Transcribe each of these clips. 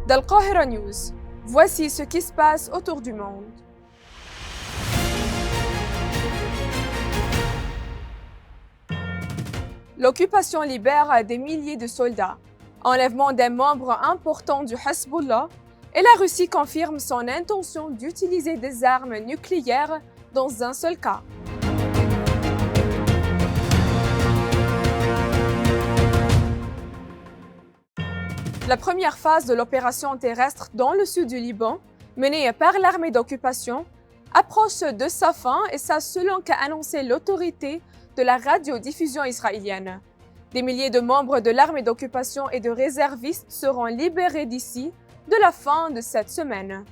d'Al-Qahira News, voici ce qui se passe autour du monde. L'occupation libère des milliers de soldats, enlèvement d'un membre important du Hezbollah, et la Russie confirme son intention d'utiliser des armes nucléaires dans un seul cas. La première phase de l'opération terrestre dans le sud du Liban, menée par l'armée d'occupation, approche de sa fin et ça selon qu'a annoncé l'autorité de la radiodiffusion israélienne. Des milliers de membres de l'armée d'occupation et de réservistes seront libérés d'ici de la fin de cette semaine.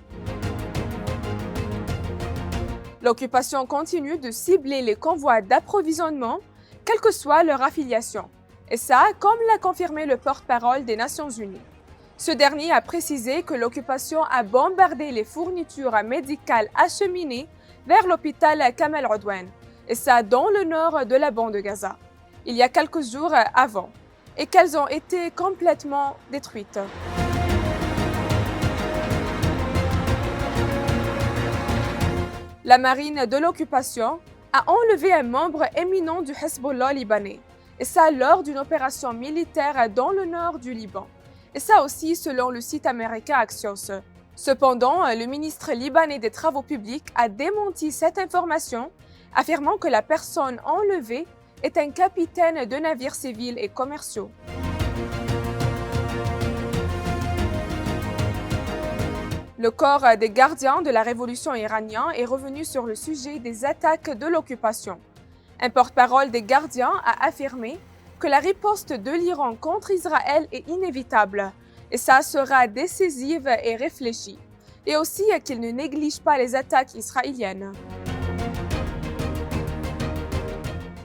L'occupation continue de cibler les convois d'approvisionnement, quelle que soit leur affiliation. Et ça, comme l'a confirmé le porte-parole des Nations Unies. Ce dernier a précisé que l'occupation a bombardé les fournitures médicales acheminées vers l'hôpital Kamel Oudouane, et ça dans le nord de la bande de Gaza, il y a quelques jours avant, et qu'elles ont été complètement détruites. La marine de l'occupation a enlevé un membre éminent du Hezbollah libanais, et ça lors d'une opération militaire dans le nord du Liban. Et ça aussi selon le site américain Axios. Cependant, le ministre libanais des Travaux publics a démenti cette information, affirmant que la personne enlevée est un capitaine de navires civils et commerciaux. Le corps des gardiens de la révolution iranienne est revenu sur le sujet des attaques de l'occupation. Un porte-parole des gardiens a affirmé que la riposte de l'Iran contre Israël est inévitable et ça sera décisive et réfléchie, et aussi qu'il ne néglige pas les attaques israéliennes.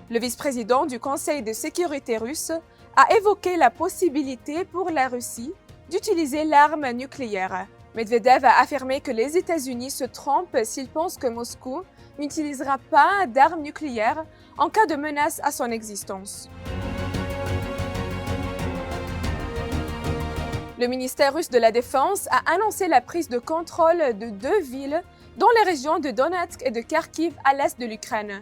Le vice-président du Conseil de sécurité russe a évoqué la possibilité pour la Russie d'utiliser l'arme nucléaire. Medvedev a affirmé que les États-Unis se trompent s'ils pensent que Moscou n'utilisera pas d'armes nucléaires en cas de menace à son existence. Le ministère russe de la Défense a annoncé la prise de contrôle de 2 villes dans les régions de Donetsk et de Kharkiv à l'est de l'Ukraine.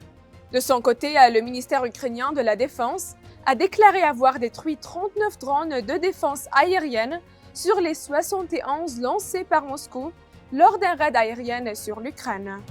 De son côté, le ministère ukrainien de la Défense a déclaré avoir détruit 39 drones de défense aérienne sur les 71 lancés par Moscou lors d'un raid aérien sur l'Ukraine.